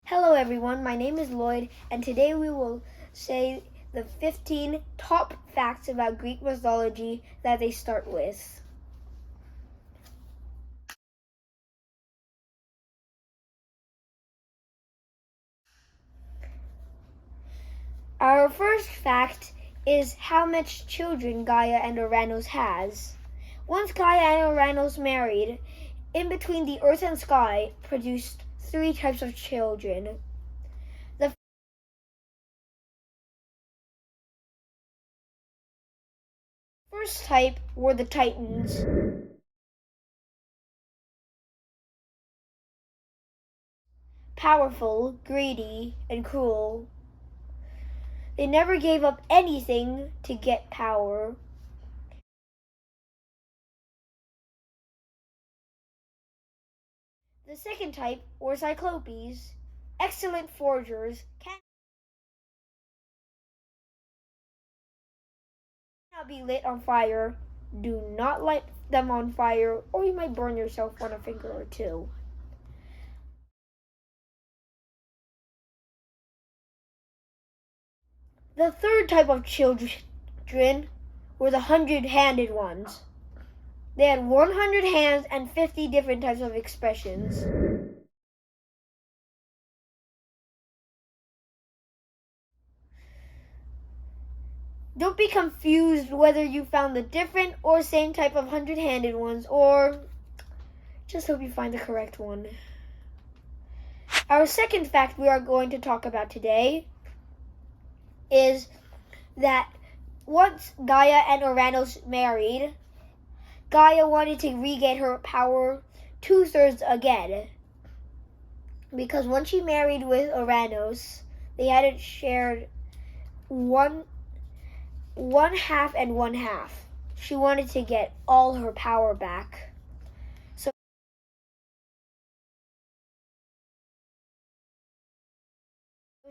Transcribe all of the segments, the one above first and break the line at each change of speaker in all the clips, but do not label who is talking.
Hello everyone, my name is Lloyd, and today we will say the 15 top facts about Greek mythology that they start with. Our first fact is how much children Gaia and Uranus has. Once Gaia and Uranus married, in between the earth and sky produced 3 types of children. The first type were the Titans. Powerful, greedy, and cruel. They never gave up anything to get power. The second type were Cyclopes, excellent forgers, cannot be lit on fire. Do not light them on fire, or you might burn yourself on a finger or two. The third type of children were the 100-handed ones. They had 100 hands and 50 different types of expressions. Don't be confused whether you found the different or same type of 100-handed ones, or just hope you find the correct one. Our second fact we are going to talk about today is that once Gaia and Uranus married, Gaia wanted to regain her power 2/3 again. Because when she married with Uranus, they hadn't shared one half and one half. She wanted to get all her power back. So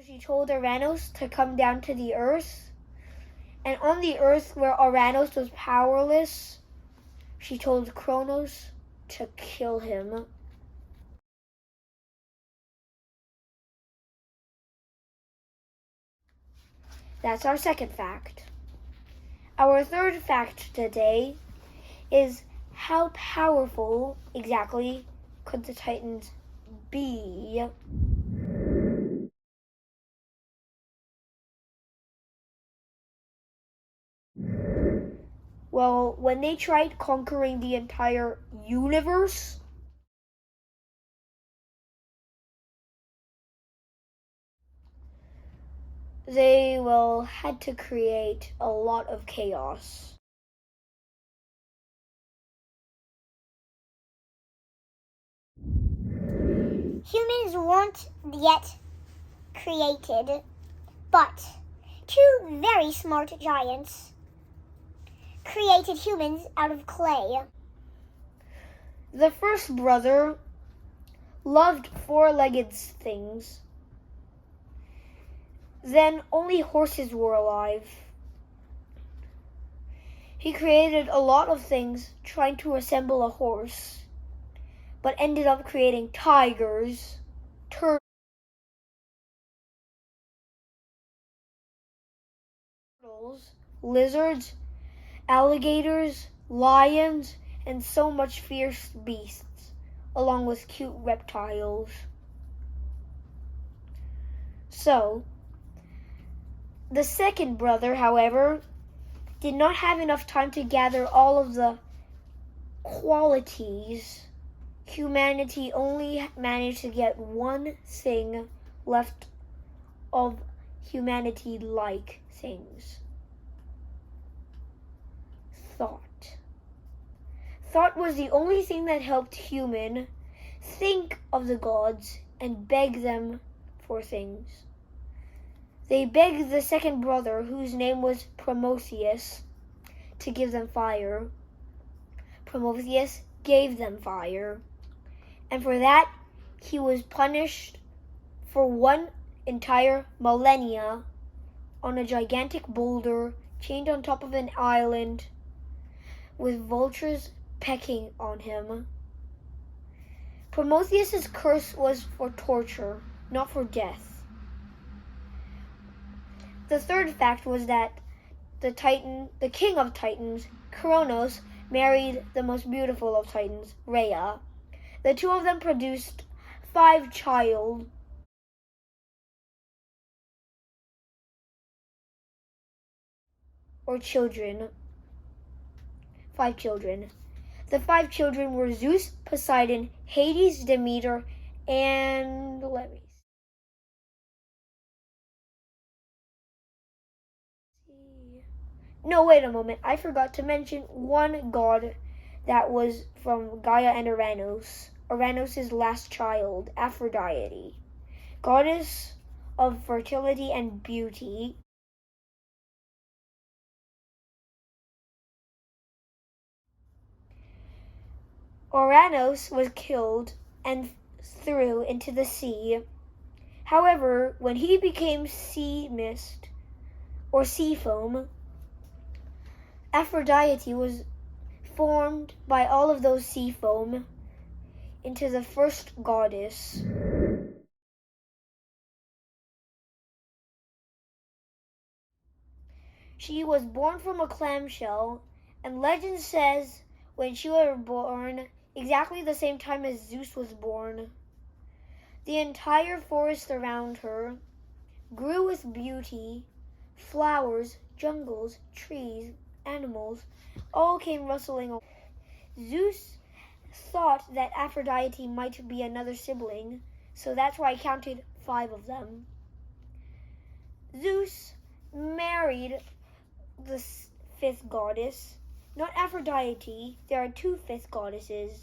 she told Uranus to come down to the earth. And on the earth where Uranus was powerless, she told Kronos to kill him. That's our second fact. Our third fact today is how powerful exactly could the Titans be? Well, when they tried conquering the entire universe, they had to create a lot of chaos.
Humans weren't yet created, but 2 very smart giants created humans out of clay.
The first brother loved 4-legged things. Then only horses were alive. He created a lot of things trying to assemble a horse, but ended up creating tigers, turtles, lizards, alligators, lions, and so much fierce beasts, along with cute reptiles. So, the second brother, however, did not have enough time to gather all of the qualities. Humanity only managed to get one thing left of humanity-like things. Thought. Thought was the only thing that helped human think of the gods and beg them for things. They begged the second brother, whose name was Prometheus, to give them fire. Prometheus gave them fire, and for that he was punished for 1 entire millennia on a gigantic boulder chained on top of an island with vultures pecking on him. Prometheus's curse was for torture, not for death. The third fact was that the king of Titans, Kronos, married the most beautiful of Titans, Rhea. The two of them produced 5 children. The 5 children were Zeus, Poseidon, Hades, Demeter, and let me see. No, wait a moment. I forgot to mention one god that was from Gaia and Uranus. Uranus' last child, Aphrodite, goddess of fertility and beauty. Uranus was killed and threw into the sea. However, when he became sea mist or sea foam, Aphrodite was formed by all of those sea foam into the first goddess. She was born from a clamshell, and legend says when she was born, exactly the same time as Zeus was born, the entire forest around her grew with beauty. Flowers, jungles, trees, animals all came rustling. Zeus thought that Aphrodite might be another sibling, so that's why I counted 5 of them. Zeus married the 5th goddess, not Aphrodite. There are 2 5th goddesses,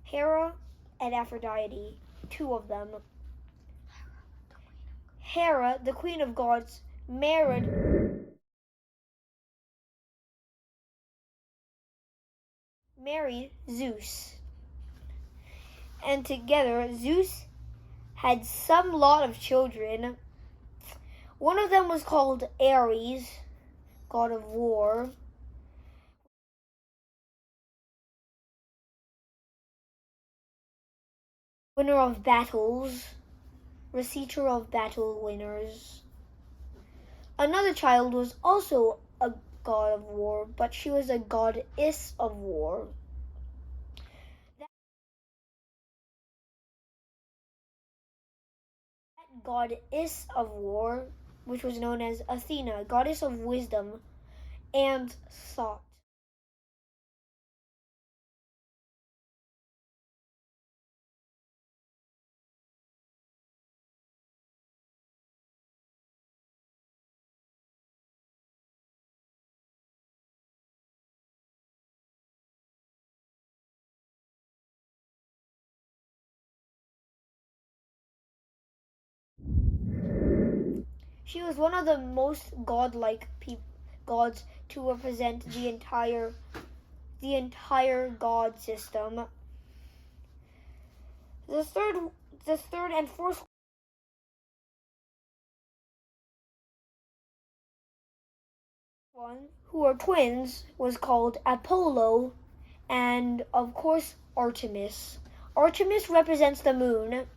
Hera and Aphrodite, 2 of them. Hera, the queen of gods, married Zeus. And together, Zeus had some lot of children. One of them was called Ares, god of war. Winner of battles, receiver of battle winners. Another child was also a god of war, but she was a goddess of war. That goddess of war, which was known as Athena, goddess of wisdom and thought. She was one of the most godlike gods to represent the entire god system. The third and fourth one, who are twins, was called Apollo and, of course, Artemis. Artemis represents the moon.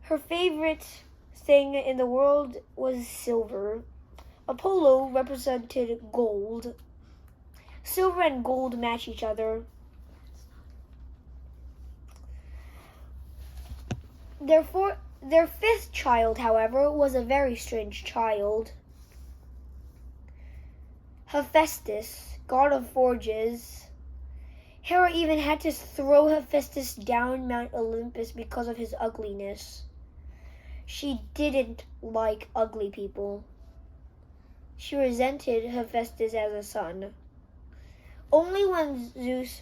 Her favorite thing in the world was silver. Apollo represented gold. Silver and gold match each other. Their 5th child, however, was a very strange child. Hephaestus, god of forges. Hera even had to throw Hephaestus down Mount Olympus because of his ugliness. She didn't like ugly people. She resented Hephaestus as a son. Only when Zeus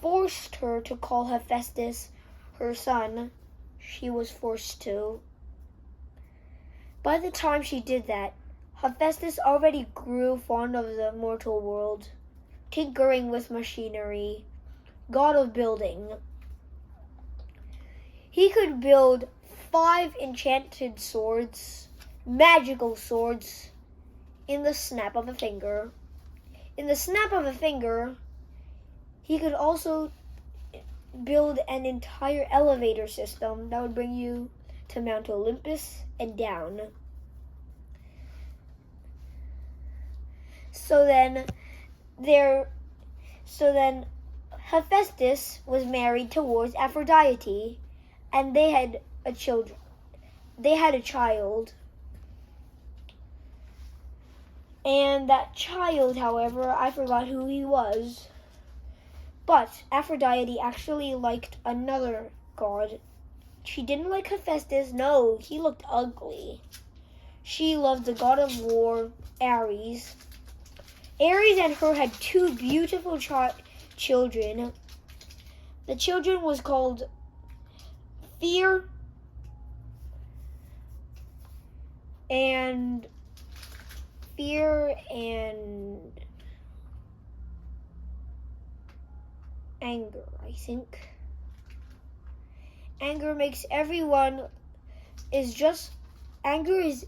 forced her to call Hephaestus her son, she was forced to. By the time she did that, Hephaestus already grew fond of the mortal world, tinkering with machinery, god of building. He could build 5 enchanted swords, magical swords, in the snap of a finger. In the snap of a finger, he could also build an entire elevator system that would bring you to Mount Olympus and down. So then Hephaestus was married towards Aphrodite, and they had a child. And that child, however, I forgot who he was. But Aphrodite actually liked another god. She didn't like Hephaestus. No, he looked ugly. She loved the god of war, Ares. Ares and her had two beautiful children. The children was called Fear and Anger, I think. Anger is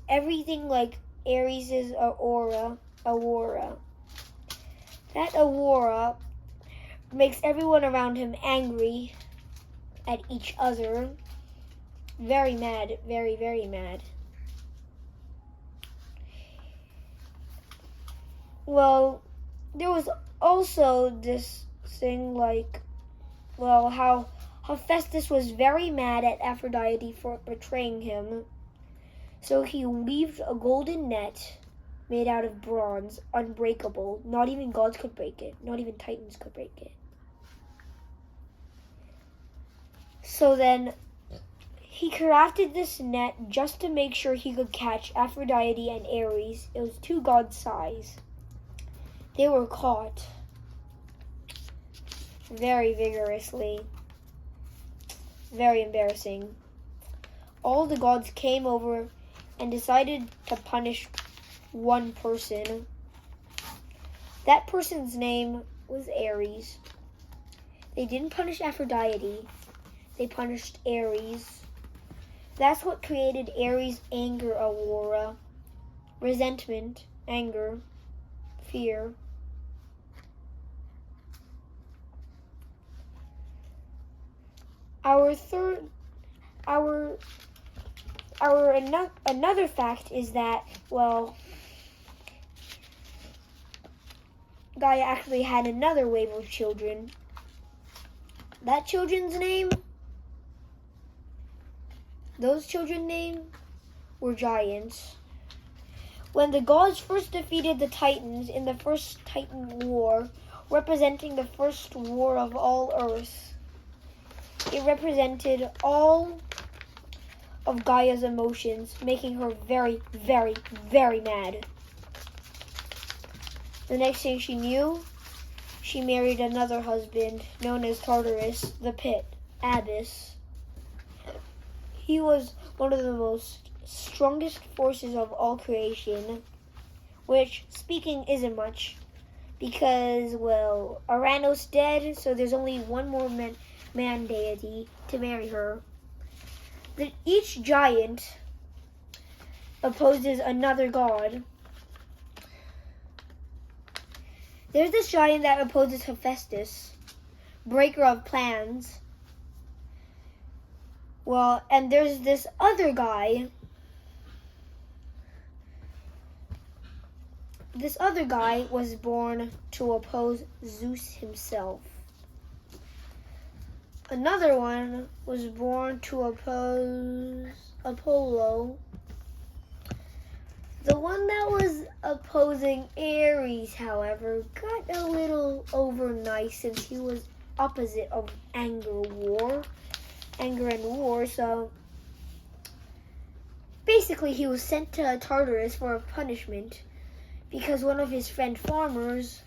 everything like Ares' aurora. That aurora makes everyone around him angry at each other. Very mad, very, very mad. Well, there was also this thing how Hephaestus was very mad at Aphrodite for betraying him. So he weaved a golden net made out of bronze, unbreakable. Not even gods could break it. Not even titans could break it. So then he crafted this net just to make sure he could catch Aphrodite and Ares. It was 2 gods' size. They were caught very vigorously. Very embarrassing. All the gods came over and decided to punish one person. That person's name was Ares. They didn't punish Aphrodite. They punished Ares. That's what created Ares' anger aurora. Resentment, anger, fear. Another fact is that, Gaia actually had another wave of children. Those children's names were giants. When the gods first defeated the Titans in the first Titan War, representing the first war of all Earth, it represented all of Gaia's emotions, making her very, very, very mad. The next thing she knew, she married another husband known as Tartarus, the Pit, Abyss. He was one of the most strongest forces of all creation, which, speaking, isn't much, because, Aranos dead, so there's only one more man deity to marry her. Each giant opposes another god. There's this giant that opposes Hephaestus, breaker of plans. And there's this other guy. This other guy was born to oppose Zeus himself. Another one was born to oppose Apollo. The one that was opposing Ares, however, got a little over nice since he was opposite of anger and war, so basically he was sent to Tartarus for a punishment because one of his friend farmers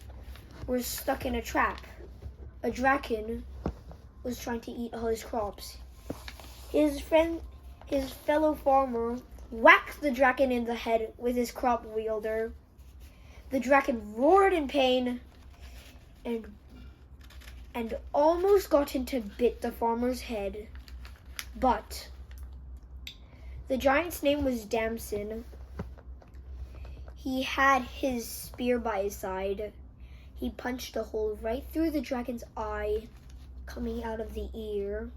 was stuck in a trap. A draken was trying to eat all his crops. His fellow farmer whacked the draken in the head with his crop wielder. The draken roared in pain and almost got him to bit the farmer's head. But the giant's name was Damson. He had his spear by his side. He punched a hole right through the dragon's eye, coming out of the ear.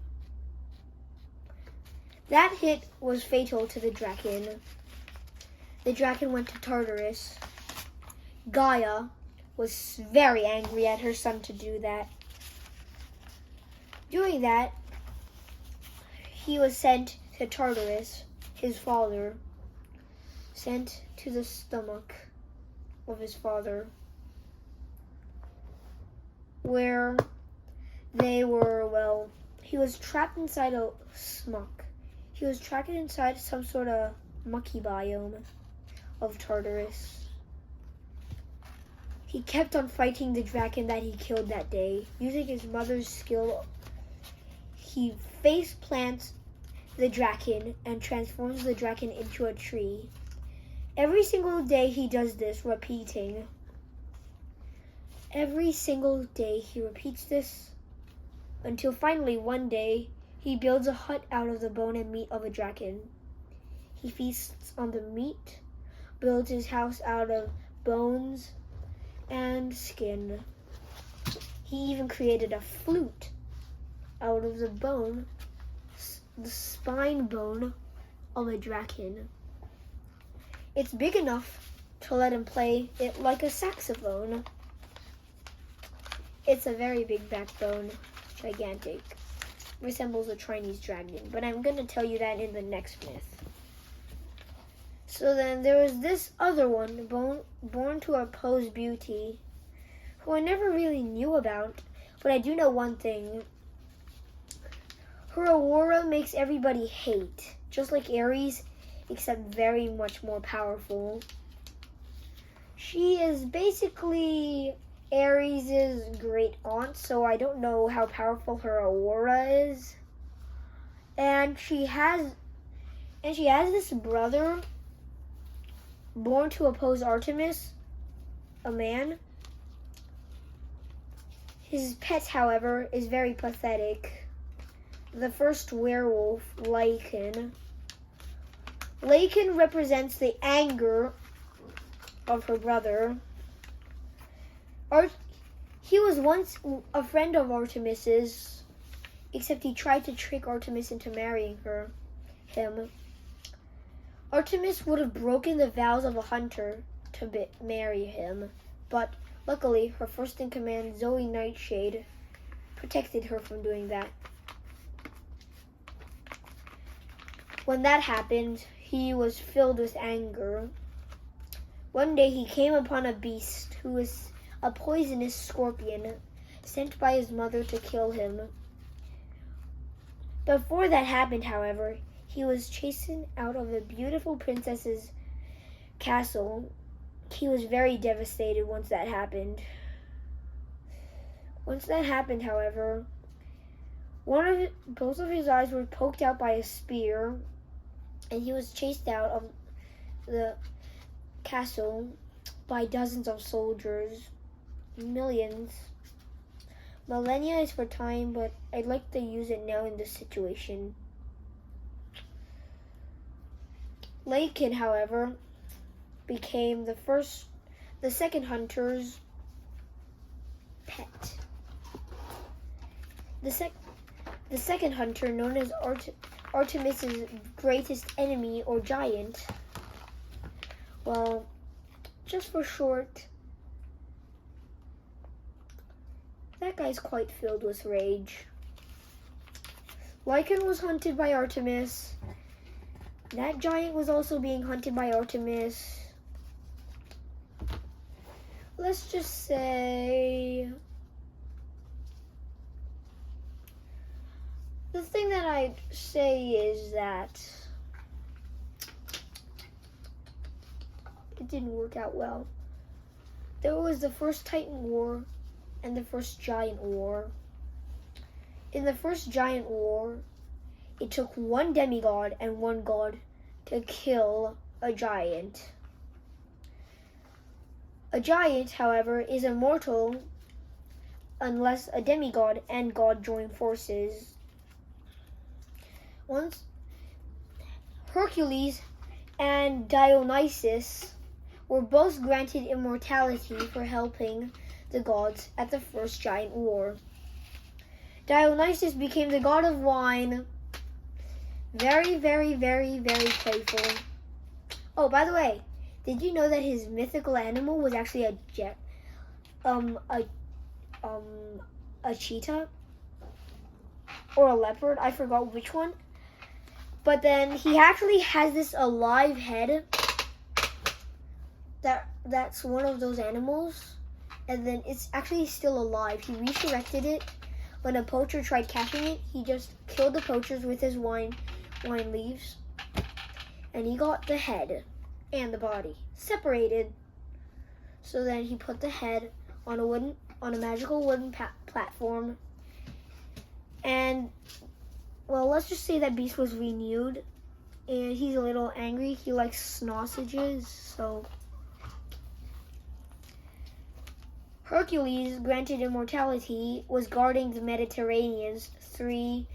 That hit was fatal to the dragon. The dragon went to Tartarus. Gaia was very angry at her son to do that. Doing that, he was sent to Tartarus, his father, sent to the stomach of his father, where he was trapped inside a smuck. He was trapped inside some sort of mucky biome of Tartarus. He kept on fighting the dragon that he killed that day. Using his mother's skill, he face plants the dragon and transforms the dragon into a tree. Every single day he does this, repeating. Every single day he repeats this until finally one day he builds a hut out of the bone and meat of a dragon. He feasts on the meat, builds his house out of bones and skin. He even created a flute out of the bone, the spine bone of a dragon. It's big enough to let him play it like a saxophone. It's a very big backbone, gigantic. Resembles a Chinese dragon, but I'm going to tell you that in the next myth. So then there was this other one, born to oppose beauty, who I never really knew about, but I do know one thing. Her aura makes everybody hate, just like Aries, except very much more powerful. She is basically Aries' great aunt, so I don't know how powerful her aura is. And she has this brother born to oppose Artemis, a man. His pet, however, is very pathetic. The first werewolf, Lycan. Lycan represents the anger of her brother. He was once a friend of Artemis's, except he tried to trick Artemis into marrying him. Artemis would have broken the vows of a hunter to marry him, but luckily her first-in-command, Zoe Nightshade, protected her from doing that. When that happened, he was filled with anger. One day he came upon a beast who was a poisonous scorpion sent by his mother to kill him. Before that happened, however, he was chased out of a beautiful princess's castle. He was very devastated once that happened. However, both of his eyes were poked out by a spear, and he was chased out of the castle by dozens of soldiers. Millions. Millennia is for time, but I'd like to use it now in this situation. Lycan, however, became the second hunter's pet. The second hunter, known as Artemis's greatest enemy or giant. Well, just for short, that guy's quite filled with rage. Lycan was hunted by Artemis. That giant was also being hunted by Artemis. Let's just say the thing that I'd say is that it didn't work out well. There was the first Titan War and the first Giant War. In the first Giant War, it took one demigod and one god to kill a giant. A giant, however, is immortal unless a demigod and god join forces. Once Hercules and Dionysus were both granted immortality for helping the gods at the first Giant War. Dionysus became the god of wine, Very, very, very, very playful. Oh, by the way, did you know that his mythical animal was actually a cheetah or a leopard? I forgot which one. But then he actually has this alive head. That's one of those animals, and then it's actually still alive. He resurrected it. When a poacher tried catching it, he just killed the poachers with his wine leaves, and he got the head and the body separated. So then he put the head on a magical wooden platform, and well, let's just say that Beast was renewed, and he's a little angry. He likes sausages, so Hercules, granted immortality, was guarding the Mediterranean's three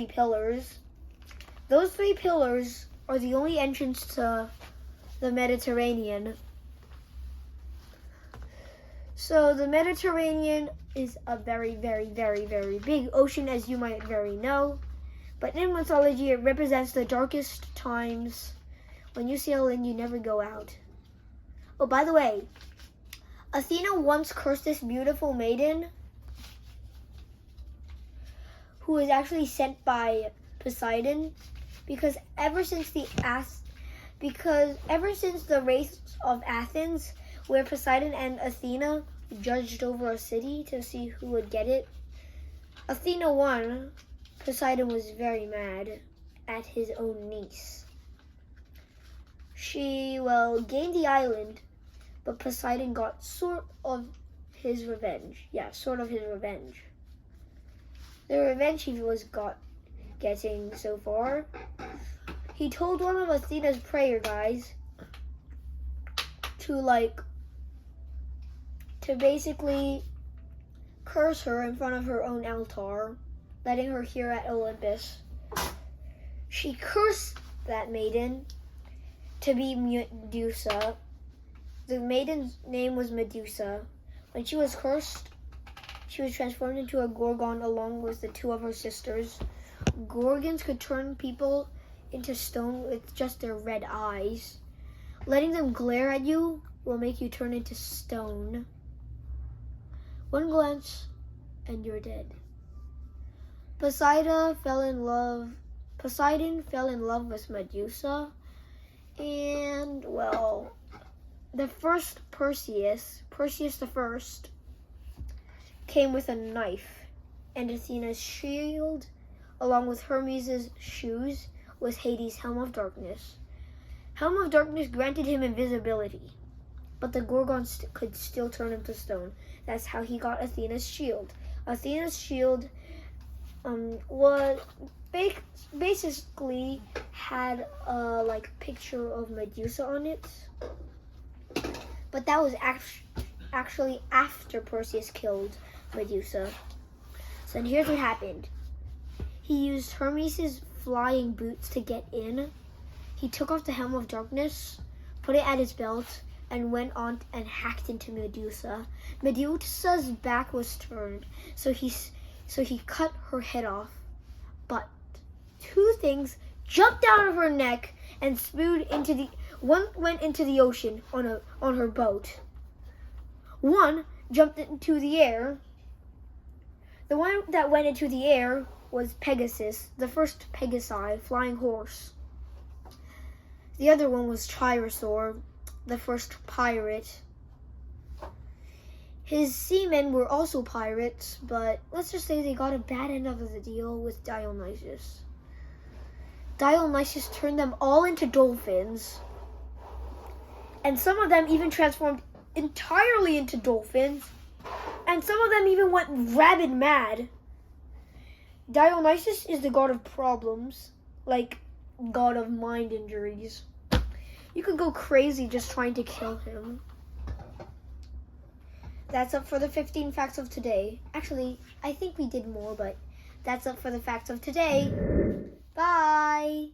pillars. Those 3 pillars are the only entrance to the Mediterranean. So the Mediterranean is a very, very, very, very big ocean, as you might very know. But in mythology, it represents the darkest times. When you sail in, you never go out. Oh, by the way, Athena once cursed this beautiful maiden, who was actually sent by Poseidon, because ever since the race of Athens, where Poseidon and Athena judged over a city to see who would get it, Athena won. Poseidon was very mad at his own niece. She, gained the island, but Poseidon got sort of his revenge. Yeah, sort of his revenge. The revenge he was getting so far, he told one of Athena's prayer guys to basically curse her in front of her own altar, letting her here at Olympus. She cursed that maiden to be Medusa. The maiden's name was Medusa. When she was cursed, she was transformed into a Gorgon along with the 2 of her sisters. Gorgons could turn people into stone with just their red eyes. Letting them glare at you will make you turn into stone. One glance and you're dead. Poseidon fell in love with Medusa, and the first Perseus the First, came with a knife, and Athena's shield, along with Hermes' shoes, was Hades' Helm of Darkness. Helm of Darkness granted him invisibility, but the Gorgon could still turn him to stone. That's how he got Athena's shield. Athena's shield was basically had a picture of Medusa on it, but that was actually after Perseus killed Medusa. So then here's what happened. He used Hermes' flying boots to get in. He took off the Helm of Darkness, put it at his belt, and went on and hacked into Medusa. Medusa's back was turned, so he cut her head off. But 2 things jumped out of her neck and spewed one went into the ocean on her boat. One jumped into the air. The one that went into the air was Pegasus, the first Pegasi, flying horse. The other one was Chirosaur, the first pirate. His seamen were also pirates, but let's just say they got a bad end of the deal with Dionysus. Dionysus turned them all into dolphins, and some of them even transformed entirely into dolphins, and some of them even went rabid mad. Dionysus is the god of problems, god of mind injuries. You could go crazy just trying to kill him. That's up for the 15 facts of today. Actually, I think we did more, but that's up for the facts of today. Bye!